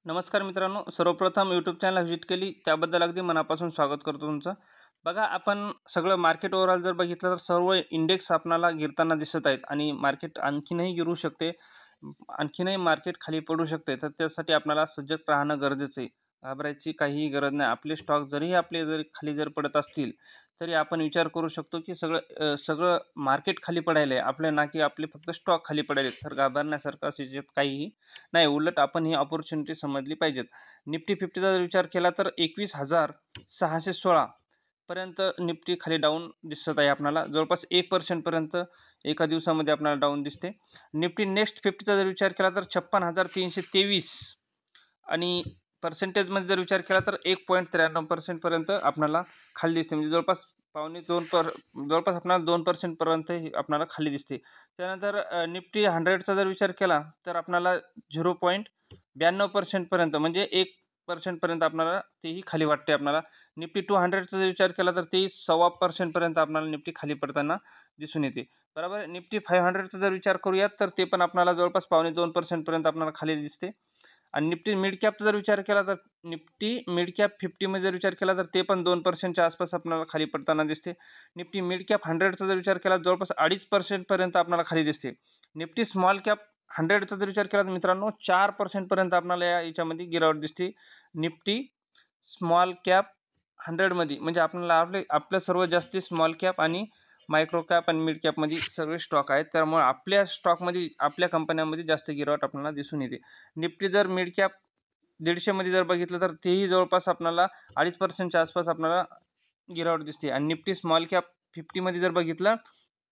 नमस्कार मित्रांनो, सर्वप्रथम यूट्यूब चॅनल व्हिजिट केली त्याबद्दल अगदी मनापासून स्वागत करतो तुमचं. बघा, आपण सगळं मार्केट ओव्हरऑल जर बघितलं तर सर्व इंडेक्स आपल्याला गिरताना दिसत आहेत आणि मार्केट आणखीनही गिरू शकते, आणखीनही मार्केट खाली पडू शकते. तर त्यासाठी आपल्याला सजग राहणं गरजेचं आहे. घाबरायची काहीही गरज नाही. आपले स्टॉक जरी खाली पडत असतील, तरी आपण विचार करू शकतो की सगळं मार्केट खाली पडायलं आहे, आपले ना की आपले फक्त स्टॉक खाली पडायले. तर घाबरण्यासारखं असं याच्यात काहीही नाही. उलट आपण ही अपॉर्च्युनिटी समजली पाहिजेत. निफ्टी 50चा जर विचार केला तर 21,616 पर्यंत निफ्टी खाली डाऊन दिसत आहे आपल्याला. जवळपास 1% पर्यंत एका दिवसामध्ये आपल्याला डाऊन दिसते. निफ्टी नेक्स्ट 50चा जर विचार केला तर 56,323 आणि पर्सेंटेजमध्ये जर विचार केला तर 1.93% पर्यंत आपल्याला खाली दिसते. म्हणजे जवळपास जवळपास आपल्याला 2% पर्यंत आपल्याला खाली दिसते. त्यानंतर निफ्टी 100चा जर विचार केला तर आपल्याला 0.92% पर्यंत म्हणजे 1% पर्यंत आपल्याला तेही खाली वाटते आपल्याला. निफ्टी 200चा जर विचार केला तर तेही 1.25% पर्यंत आपल्याला निफ्टी खाली पडताना दिसून येते. बरोबर. निफ्टी 500चा जर विचार करूयात तर ते पण आपल्याला जवळपास 2.25% पर्यंत आपल्याला खाली दिसते. आणि निफ्टी मिड कॅपचा जर विचार केला तर निफ्टी मिड कॅप 50मध्ये जर विचार केला तर ते पण 2%च्या आसपास आपल्याला खाली पडताना दिसते. निफ्टी मिड कॅप 100चा जर विचार केला जवळपास 2.5% पर्यंत आपल्याला खाली दिसते. निफ्टी स्मॉल कॅप 100चा जर विचार केला तर मित्रांनो 4% पर्यंत आपल्याला याच्यामध्ये गिरावट दिसते. निफ्टी स्मॉल कॅप 100मध्ये म्हणजे आपल्याला आपल्या सर्वात जास्त स्मॉल कॅप आणि मायक्रो कॅप आणि मिड कॅपमध्ये सगळे स्टॉक आहेत. त्यामुळे आपल्या स्टॉकमध्ये आपल्या कंपन्यांमध्ये जास्त गिरावट आपल्याला दिसून येते. निफ्टी जर मिड कॅप 150मध्ये जर बघितलं तर तेही जवळपास आपल्याला 2.5%च्या आसपास आपल्याला गिरावट दिसते. आणि निफ्टी स्मॉल कॅप 50मध्ये जर बघितलं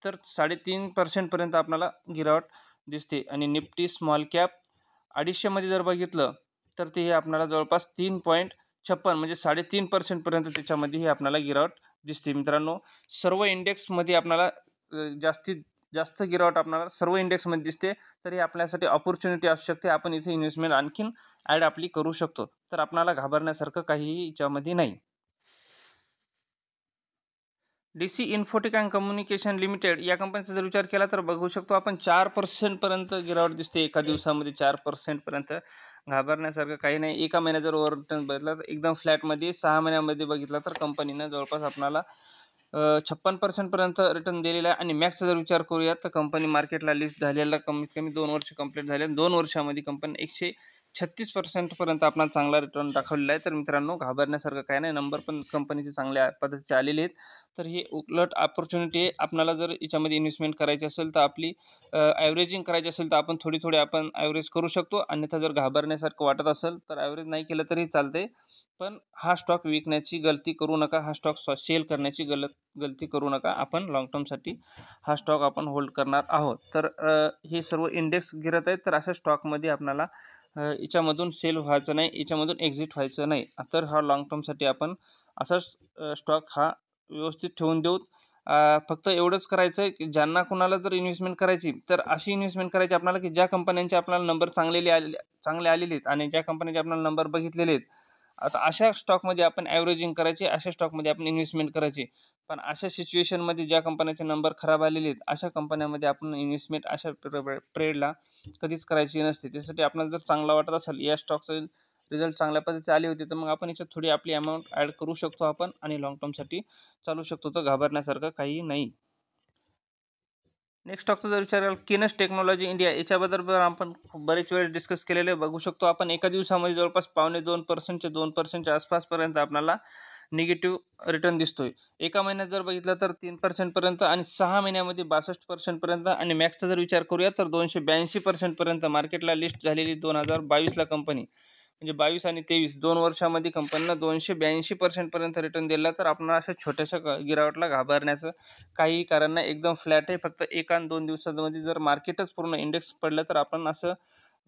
तर 3.5% पर्यंत आपल्याला गिरावट दिसते. आणि निफ्टी स्मॉल कॅप 250मध्ये जर बघितलं तर ते आपल्याला जवळपास 3.56 म्हणजे 3.5% पर्यंत त्याच्यामध्येही आपल्याला गिरावट दिसते. मित्रांनो, सर्व इंडेक्समध्ये आपल्याला जास्तीत जास्त गिरावट आपल्याला सर्व इंडेक्समध्ये दिसते. तर ही आपल्यासाठी अपॉर्च्युनिटी असू शकते. आपण इथे इन्व्हेस्टमेंट आणखीन ॲड आपली करू शकतो. तर आपल्याला घाबरण्यासारखं काहीही याच्यामध्ये नाही. DC infotech and communication limited या कंपनीचा जर विचार केला तर बघू शकतो आपण 4% पर्यंत गिरावट दिसते एका दिवसामध्ये. 4% पर्यंत घाबरण्यासारखं काही नाही. एका महिन्यात जर ओव्हरटर्न बघितला तर एकदम फ्लॅटमध्ये 6 महिन्यामध्ये बघितला तर कंपनीनं जवळपास आपल्याला 56% पर्यंत रिटर्न दिलेला आहे. आणि मॅक्सचा जर विचार करूयात तर कंपनी मार्केटला लिस्ट झालेला कमीत कमी 2 वर्ष कंप्लीट झाले. 2 वर्षामध्ये कंपनी 136% पर्यंत आपल्याला चांगला रिटर्न दाखवलेला आहे. तर मित्रांनो, घाबरण्यासारखं काही नाही. नंबर पण कंपनीचे चांगल्या पद्धतीचे आलेले आहेत. तर ही उलट अपॉर्च्युनिटी आहे. आपल्याला जर याच्यामध्ये इन्व्हेस्टमेंट करायची असेल तर आपली ॲव्हरेजिंग करायची असेल तर आपण थोडी आपण ॲव्हरेज करू शकतो. अन्यथा जर घाबरण्यासारखं वाटत असेल तर ॲव्हरेज नाही केलं तरी चालते. पण हा स्टॉक विकण्याची गलती करू नका. हा स्टॉक सेल करण्याची गलती करू नका. आपण लाँग टर्मसाठी हा स्टॉक आपण होल्ड करणार आहोत. तर हे सर्व इंडेक्स गिरत आहेत. तर अशा स्टॉकमध्ये आपल्याला याच्यामधून सेल व्हायचं नाही, याच्यामधून एक्झिट व्हायचं नाही. तर हा लाँग टर्मसाठी आपण असाच स्टॉक हा व्यवस्थित ठेवून देऊत. फक्त एवढंच करायचं आहे की ज्यांना कुणाला जर इन्व्हेस्टमेंट करायची तर अशी इन्व्हेस्टमेंट करायची आपल्याला की ज्या कंपन्यांचे आपल्याला नंबर चांगले आलेले आहेत आणि ज्या कंपन्यांचे आपल्याला नंबर बघितलेले आहेत. आता अशा स्टॉकमध्ये आपण ॲव्हरेजिंग करायची, अशा स्टॉकमध्ये आपण इन्व्हेस्टमेंट करायची. पण अशा सिच्युएशनमध्ये ज्या कंपन्यांचे नंबर खराब आलेले आहेत अशा कंपन्यांमध्ये आपण इन्व्हेस्टमेंट अशा ट्रेडला कधीच करायची नसते. त्यासाठी आपल्याला जर चांगला वाटत असेल, या स्टॉकचं रिझल्ट चांगल्या पद्धतीचे आले होते, तर मग आपण याच्यात थोडी आपली अमाऊंट ॲड करू शकतो आपण आणि लाँग टर्मसाठी चालू शकतो. तर घाबरण्यासारखं काही नाही. नेक्स्ट स्टॉकचा जर विचार केला किनस टेक्नॉलॉजी इंडिया, याच्याबद्दल आपण बरेच वेळेस डिस्कस केलेले बघू शकतो आपण. एका दिवसामध्ये जवळपास 2.25%च्या आसपासपर्यंत आपल्याला निगेटिव्ह रिटर्न दिसतोय. एका महिन्यात जर बघितलं तर 3% पर्यंत आणि 6 महिन्यामध्ये 62% पर्यंत. आणि मॅक्सचा जर विचार करूया तर 282% पर्यंत मार्केटला लिस्ट झालेली 2022ला कंपनी. म्हणजे 22 आणि 23 2 वर्षामध्ये कंपनीनं 282% पर्यंत रिटर्न दिला. तर आपण अशा छोट्याशा गिरावटला घाबरण्याचं काहीही कारण नाही. एकदम फ्लॅट आहे. फक्त 1 आणि 2 दिवसामध्ये जर मार्केटच पूर्ण इंडेक्स पडलं तर आपण असं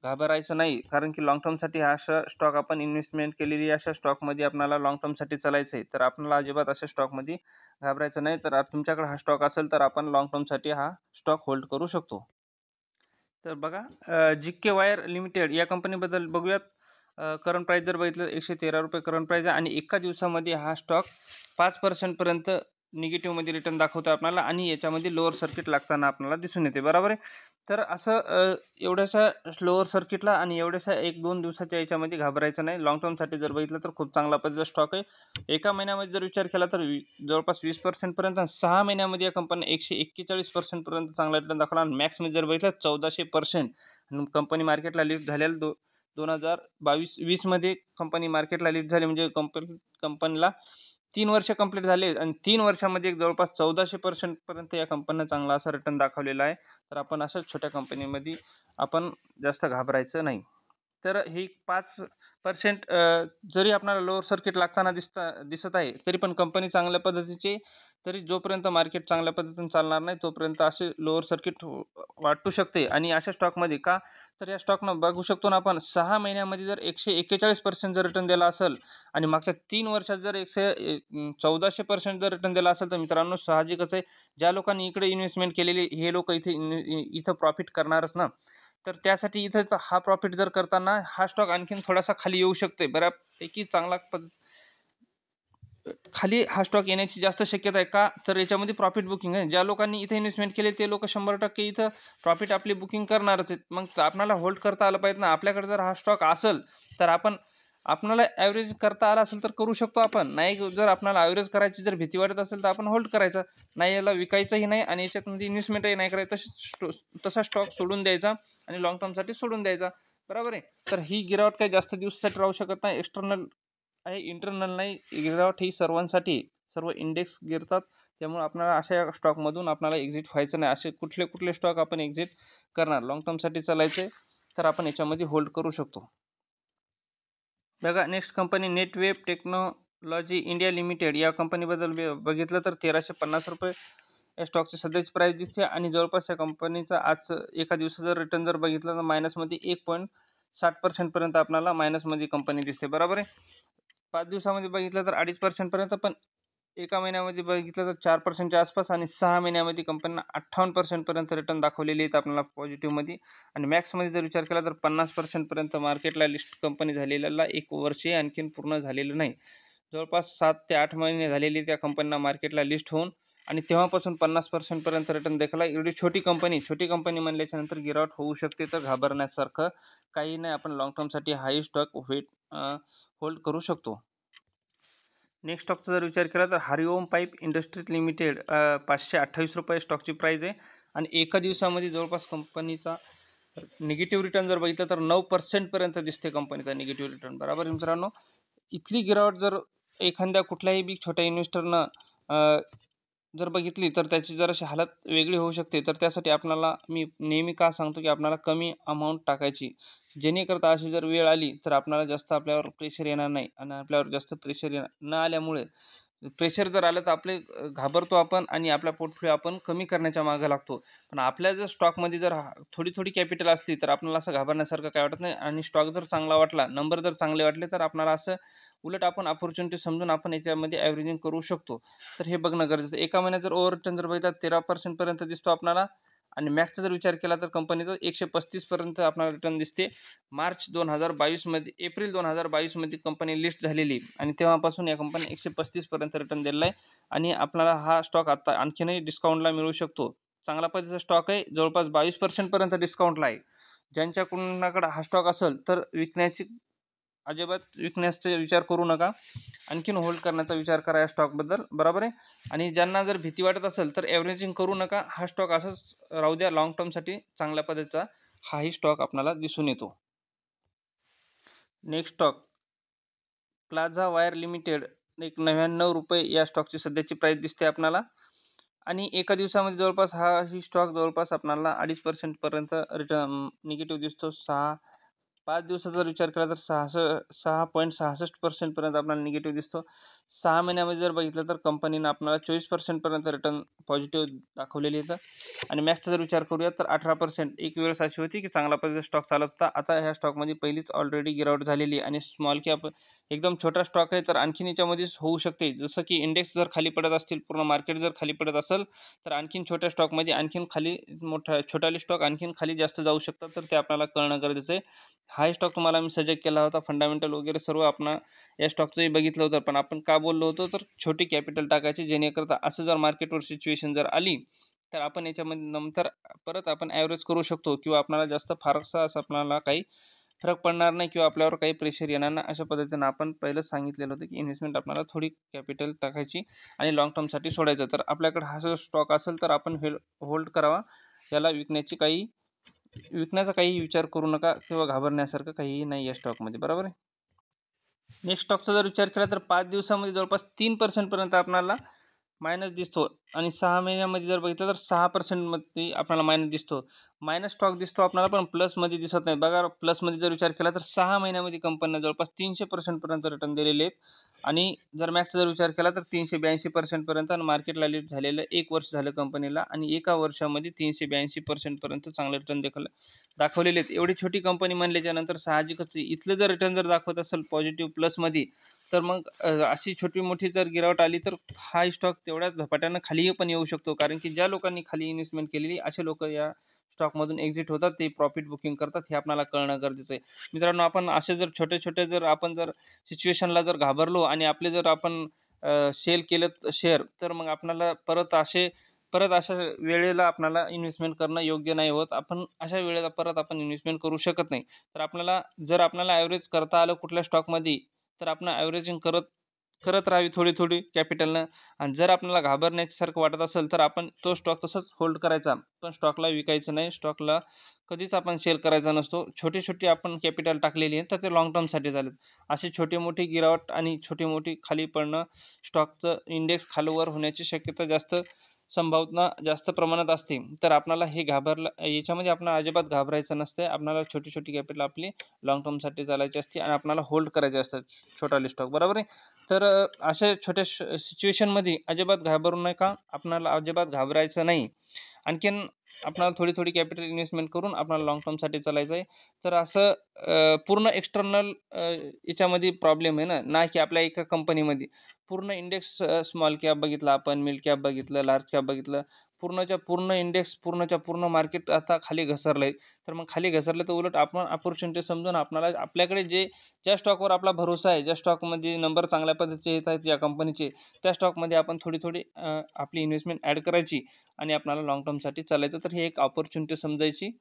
घाबरायचं नाही. कारण की लाँग टर्मसाठी हा अशा स्टॉक आपण इन्व्हेस्टमेंट केलेली, अशा स्टॉकमध्ये आपल्याला लाँग टर्मसाठी चालायचं आहे. तर आपल्याला अजिबात अशा स्टॉकमध्ये घाबरायचं नाही. तर तुमच्याकडे हा स्टॉक असेल तर आपण लाँग टर्मसाठी हा स्टॉक होल्ड करू शकतो. तर बघा, जिके वायर लिमिटेड या कंपनीबद्दल बघूयात. करंट प्राईस जर बघितलं ₹113 करंट प्राईस आहे आणि एका दिवसामध्ये हा स्टॉक 5% पर्यंत निगेटिव्हमध्ये रिटर्न दाखवतो आपल्याला आणि याच्यामध्ये लोअर सर्किट लागताना आपल्याला दिसून येते, बरोबर आहे. तर असं एवढ्याशा लोअर सर्किटला आणि एवढ्याशा 1-2 दिवसाच्या याच्यामध्ये घाबरायचं नाही. लाँग टर्मसाठी जर बघितलं तर खूप चांगला पद्धतीचा स्टॉक आहे. एका महिन्यामध्ये जर विचार केला तर जवळपास 20% पर्यंत आणि 6 महिन्यामध्ये या कंपनीने 141% पर्यंत चांगला रिटर्न दाखवला आणि मॅक्समध्ये जर बघितलं 1400% आणि कंपनी मार्केटला लिफ्ट झालेला 2022-20 मध्ये कंपनी मार्केटला लिफ्ट झाली म्हणजे कंपनीला 3 वर्ष कंप्लीट झाले आणि 3 वर्षामध्ये एक जवळपास 1400% पर्यंत या कंपनीनं चांगला असा रिटर्न दाखवलेला आहे. तर आपण अशाच छोट्या कंपनीमध्ये आपण जास्त घाबरायचं नाही. तर ही 5% जरी आपल्याला लोअर सर्किट लागताना दिसत आहे, तरी पण कंपनी चांगल्या पद्धतीची तरी जोपर्यंत मार्केट चांगल्या पद्धतीने चालणार नाही, तोपर्यंत असे लोअर सर्किट वाटू शकते आणि अशा स्टॉकमध्ये का तर या स्टॉकनं बघू शकतो ना आपण 6 महिन्यामध्ये जर 141% जर रिटर्न दिला असेल आणि मागच्या 3 वर्षात जर 1400% जर रिटर्न दिला असेल, तर मित्रांनो साहजिकच आहे, ज्या लोकांनी इकडे इन्व्हेस्टमेंट केलेली हे लोक इथं प्रॉफिट करणारच ना. तर त्यासाठी इथं हा प्रॉफिट जर करताना हा स्टॉक आणखीन थोडासा खाली येऊ शकते. बऱ्यापैकी चांगला खाली हा स्टॉक येण्याची जास्त शक्यता आहे का तर याच्यामध्ये प्रॉफिट बुकिंग आहे. ज्या लोकांनी इथे इन्व्हेस्टमेंट केले ते लोक 100% इथं प्रॉफिट आपली बुकिंग करणारच आहेत. मग आपल्याला होल्ड करता आलं पाहिजे ना. आपल्याकडे जर हा स्टॉक असेल तर आपल्याला ॲव्हरेज करता आला असेल तर करू शकतो आपण. नाही जर आपल्याला ॲव्हरेज करायची जर भीती वाटत असेल तर आपण होल्ड करायचा. नाही याला विकायचंही नाही आणि याच्यामध्ये इन्व्हेस्टमेंटही नाही करायचं. तसा स्टॉक सोडून द्यायचा आणि लाँग टर्मसाठी सोडून द्यायचा. बरोबर आहे. तर ही गिरावट काही जास्त दिवसासाठी राहू शकत नाही. एक्सटर्नल आहे, इंटरनल नाही. गिरावट ही सर्वांसाठी सर्व इंडेक्स गिरतात. त्यामुळे आपल्याला अशा स्टॉकमधून आपल्याला एक्झिट व्हायचं नाही. असे कुठले स्टॉक आपण एक्झिट करणार. लाँग टर्मसाठी चालायचे तर आपण याच्यामध्ये होल्ड करू शकतो. बघा next company Netweb technology India limited या कंपनीबद्दल बघितलं तर ₹1350 या स्टॉकची सध्याची प्राईस दिसते आणि जवळपास या कंपनीचा आज एका दिवसाचा रिटर्न जर बघितलं तर मायनसमध्ये 1.60% पर्यंत आपल्याला मायनसमध्ये कंपनी दिसते, बरोबर आहे. 5 दिवसामध्ये बघितलं तर 2.5% पर्यंत, पण एका महिन्यामध्ये बघितलं तर 4% च्या आसपास आणि 6 महिन्यामध्ये कंपनीनं 58% पर्यंत रिटर्न दाखवलेले आहेत आपल्याला पॉझिटिव्हमध्ये आणि मॅक्समध्ये जर विचार केला तर 50% पर्यंत मार्केटला लिस्ट कंपनी झालेल्याला 1 वर्षही आणखीन पूर्ण झालेलं नाही. जवळपास 7 ते 8 महिने झालेली त्या कंपनीला मार्केटला लिस्ट होऊन आणि तेव्हापासून 50% पर्यंत रिटर्न दाखवला. एवढी छोटी कंपनी म्हणल्याच्या नंतर गिरावट होऊ शकते, तर घाबरण्यासारखं काही नाही. आपण लाँग टर्मसाठी हाई स्टॉक होल्ड करू शकतो. नेक्स्ट स्टॉकचा जर विचार केला तर हरिओम पाईप इंडस्ट्रीज लिमिटेड ₹528 स्टॉकची प्राईज आहे आणि एका दिवसामध्ये जवळपास कंपनीचा निगेटिव्ह रिटर्न जर बघितलं तर 9% पर्यंत दिसते कंपनीचा निगेटिव्ह रिटर्न, बरोबर मित्रांनो. इथली गिरावट जर एखाद्या कुठल्याही बी छोट्या इन्व्हेस्टरनं जर बघितली तर त्याची जराशी हालत वेगळी होऊ शकते. तर त्यासाठी आपल्याला मी नेहमी का सांगतो की आपल्याला कमी अमाऊंट टाकायची, जेणेकरता अशी जर वेळ आली तर आपल्याला जास्त आपल्यावर प्रेशर येणार नाही आणि आपल्यावर जास्त प्रेशर न आल्यामुळे प्रेशर जर आलं तर आपले घाबरतो आपण आणि आपला पोर्टफोलिओ आपण कमी करण्याच्या मागे लागतो. पण आपल्या जर स्टॉकमध्ये जर थोडी कॅपिटल असली तर आपल्याला असं घाबरण्यासारखं काय वाटत नाही आणि स्टॉक जर चांगला वाटला, नंबर जर चांगले वाटले तर आपल्याला असं उलट आपण अपॉर्च्युनिटी समजून आपण याच्यामध्ये ॲव्हरेजिंग करू शकतो. तर हे बघणं गरजेचं आहे. एका महिन्यात जर ओव्हर रिटर्न जर बघितला 13% पर्यंत दिसतो आपल्याला आणि मॅक्सचा जर विचार केला तर कंपनीचं 135 पर्यंत आपल्याला रिटर्न दिसते. एप्रिल 2022 मध्ये कंपनी लिस्ट झालेली आणि तेव्हापासून या कंपनी 135 पर्यंत रिटर्न दिलेला आहे आणि आपल्याला हा स्टॉक आता आणखीनही डिस्काउंटला मिळू शकतो. चांगला पद्धतीचा स्टॉक आहे, जवळपास 22% पर्यंत डिस्काउंटला आहे. ज्यांच्या कुणाकडे हा स्टॉक असेल तर अजिबात विकण्याचा विचार करू नका. आणखीन होल्ड करण्याचा विचार करा या स्टॉकबद्दल, बरोबर आहे. आणि ज्यांना जर भीती वाटत असेल तर ॲव्हरेजिंग करू नका. हा स्टॉक असाच राहू द्या. लाँग टर्मसाठी चांगल्या पद्धतीचा हाही स्टॉक आपल्याला दिसून येतो. Next stock plaza wire limited ₹99 या स्टॉकची सध्याची प्राईस दिसते आपल्याला आणि एका दिवसामध्ये जवळपास ही स्टॉक जवळपास आपल्याला 2.5% पर्यंत रिटर्न निगेटिव्ह दिसतो. 5 दिवसाचा जर विचार केला तर 6.66% पर्यंत आपल्याला निगेटिव्ह दिसतो. 6 महिन्यामध्ये जर बघितलं तर कंपनीनं आपल्याला 24% पर्यंत रिटर्न पॉझिटिव्ह दाखवलेली आहे आणि मॅक्सचा जर विचार करूया तर 18%. एक वेळेस अशी होती की चांगला पद्धतीचा स्टॉक चालत होता. आता ह्या स्टॉकमध्ये पहिलीच ऑलरेडी गिरावट झालेली आणि स्मॉल कॅप एकदम छोटा स्टॉक आहे, तर आणखीन याच्यामध्येच होऊ शकते. जसं की इंडेक्स जर खाली पडत असतील, पूर्ण मार्केट जर खाली पडत असेल तर आणखीन छोट्या स्टॉकमध्ये आणखीन खाली छोटाले स्टॉक आणखीन खाली जास्त जाऊ शकतात. तर ते आपल्याला कळणं गरजेचं आहे. हाही स्टॉक तुम्हाला मी सजेस्ट केला होता. फंडामेंटल वगैरे सर्व आपण या स्टॉकचंही बघितलं होतं. पण आपण का बोललो होतो, तर छोटी कॅपिटल टाकायची, जेणेकरता असं जर मार्केटवर सिच्युएशन जर आली, तर आपण याच्यामध्ये नंतर परत आपण ॲव्हरेज करू शकतो किंवा आपल्याला जास्त फारसा असं आपल्याला काही फरक पडणार नाही किंवा आपल्यावर काही प्रेशर येणार नाही. अशा पद्धतीनं आपण पहिलंच सांगितलेलं होतं, की इन्व्हेस्टमेंट आपल्याला थोडी कॅपिटल टाकायची आणि लाँग टर्मसाठी सोडायचं. तर आपल्याकडे हा जो स्टॉक असेल, तर आपण होल्ड करावा. याला विकण्याचा काही विचार करू नका किंवा घाबरण्यासारखं काहीही नाही या स्टॉकमध्ये, बरोबर आहे. नेक्स्ट स्टॉकचा जर विचार केला तर 5 दिवसामध्ये जवळपास 3% पर्यंत आपल्याला मायनस दिसतो आणि 6 महिन्यामध्ये जर बघितलं तर 6% मध्ये आपल्याला मायनस दिसतो. मायनस स्टॉक दिसतो आपल्याला, पण प्लसमध्ये दिसत नाही. बघा, प्लसमध्ये जर विचार केला तर 6 महिन्यामध्ये कंपनीने जवळपास 300% पर्यंत रिटर्न दिलेले आहेत आणि जर मॅक्सचा जर विचार केला तर 382% पर्यंत आणि मार्केटला लीड झालेलं 1 वर्ष झालं कंपनीला आणि एका वर्षामध्ये 382% पर्यंत चांगलं रिटर्न दाखवलेले आहेत. एवढी छोटी कंपनी म्हणल्याच्यानंतर साहजिकच इथलं जर रिटर्न जर दाखवत असेल पॉझिटिव्ह प्लसमध्ये, तर मग अशी छोटी-मोठी जर गिरावट आली तर हा स्टॉक तेवढ्याच झपाट्यानं खालीही पण येऊ शकतो. कारण की ज्या लोकांनी खाली इन्व्हेस्टमेंट केलेली असे लोकं या स्टॉकमधून एक्झिट होतात. ते प्रॉफिट बुकिंग करतात, हे आपल्याला कळणं गरजेचं आहे. मित्रांनो, आपण असे जर छोटे-छोटे जर आपण जर सिच्युएशनला जर घाबरलो आणि आपले जर आपण सेल केलं शेअर, तर मग आपल्याला परत अशा वेळेला आपल्याला इन्व्हेस्टमेंट करणं योग्य नाही होत. आपण अशा वेळेला परत आपण इन्व्हेस्टमेंट करू शकत नाही. तर जर आपल्याला ॲव्हरेज करता आलं कुठल्या स्टॉकमध्ये, तर आपण ॲव्हरेजिंग करत करत राहावी थोडी-थोडी कॅपिटलनं. आणि जर आपल्याला घाबरण्यासारखं वाटत असेल, तर आपण तो स्टॉक तसंच होल्ड करायचा. पण स्टॉकला विकायचं नाही. स्टॉकला कधीच आपण सेल करायचा नसतो. छोटी-छोटी आपण कॅपिटल टाकलेली आहे, तर ते लाँग टर्मसाठी झालेत. अशी छोटी-मोठी गिरावट आणि छोटी-मोठी खाली पडणं, स्टॉकचं इंडेक्स खालवर होण्याची शक्यता संभावना जास्त प्रमाणात असते. तर आपल्याला याच्यामध्ये आपल्याला अजिबात घाबरायचं नसतं. आपल्याला छोटी-छोटी कॅपिटल आपली लाँग टर्मसाठी चालायची असते आणि आपल्याला होल्ड करायचे असतात छोटाले स्टॉक, बरोबर आहे. तर अशा छोट्या सिच्युएशनमध्ये अजिबात घाबरू नका. आपल्याला अजिबात घाबरायचं नाही. आणखीन आपल्याला थोडी-थोडी कॅपिटल इन्व्हेस्टमेंट करून आपल्याला लाँग टर्मसाठी चालायचं आहे. तर असं पूर्ण एक्सटर्नल याच्यामध्ये प्रॉब्लेम आहे ना, ना की आपल्या एका कंपनीमध्ये. पूर्ण इंडेक्स स्मॉल कॅप बघितला आपण, मिड कॅप बघितलं, लार्ज कॅप बघितलं. पूर्णच्या पूर्ण इंडेक्स, पूर्णच्या पूर्ण मार्केट आता खाली घसरलं आहे. तर मग खाली घसरलं तर उलट आपण अपॉर्च्युनिटी समजून आपल्याकडे ज्या स्टॉकवर आपला भरोसा आहे, ज्या स्टॉकमध्ये नंबर चांगल्या पद्धतीचे येत आहेत या कंपनीचे, त्या स्टॉकमध्ये आपण थोडी-थोडी आपली इन्व्हेस्टमेंट ॲड करायची आणि आपल्याला लाँग टर्मसाठी चालायचं. तर ही एक अपॉर्च्युनिटी समजायची.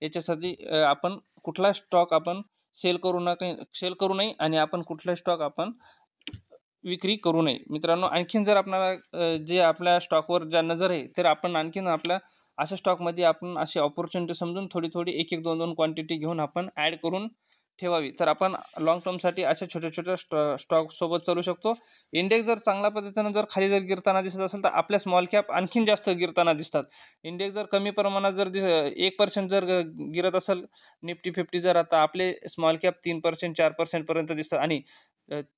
याच्यासाठी आपण कुठला स्टॉक आपण सेल करू नये आणि आपण कुठला स्टॉक आपण विक्री करू नये. मित्रांनो, आणखीन जर आपल्याला जे आपल्या स्टॉकवर ज्या नजर आहे, तर आपण आणखीन आपल्या अशा स्टॉकमध्ये आपण अशी अपॉर्च्युनिटी समजून थोडी-थोडी, 1-1, 2-2 क्वांटिटी घेऊन आपण ॲड करून ठेवावी. तर आपण लाँग टर्मसाठी अशा छोट्या-छोट्या स्टॉकसोबत चालू शकतो. इंडेक्स जर चांगल्या पद्धतीनं जर खाली जर गिरताना दिसत असेल, तर आपल्या स्मॉल कॅप आणखीन जास्त गिरताना दिसतात. इंडेक्स जर कमी प्रमाणात जर 1% जर गिरत असेल, निफ्टी 50 जर आता आपले स्मॉल कॅप 3%, 4% पर्यंत दिसतात आणि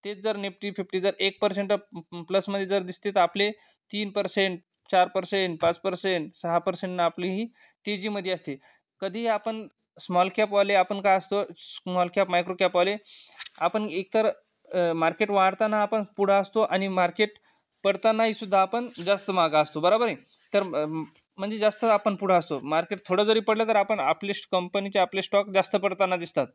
तेच जर निफ्टी 50 जर 1% प्लसमध्ये जर दिसते, तर आपले 3%, 4%, 5%, 6% आपली ही तेजीमध्ये असते. कधीही आपण स्मॉल कॅपवाले आपण काय असतो, स्मॉल कॅप, मायक्रो कॅपवाले आपण एकतर मार्केट वाढताना आपण पुढं असतो आणि मार्केट पडतानाही सुद्धा आपण जास्त मागं असतो, बरोबर आहे. तर म्हणजे जास्त आपण पुढं असतो. मार्केट थोडं जरी पडलं तर आपण कंपनीचे आपले स्टॉक जास्त पडताना दिसतात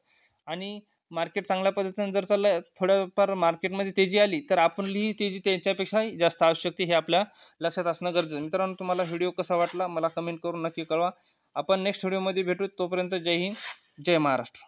आणि मार्केट चांगल्या पद्धतीने जर चाललं, थोडंफार मार्केटमध्ये तेजी आली, तर आपली तेजी त्याच्यापेक्षाही जास्त असू शकते, हे आपल्या लक्षात असणं गरजेचं आहे. मित्रांनो, तुम्हाला व्हिडिओ कसा वाटला मला कमेंट करून नक्की कळवा. आपण नेक्स्ट व्हिडिओमध्ये भेटू. तोपर्यंत जय हिंद, जय महाराष्ट्र.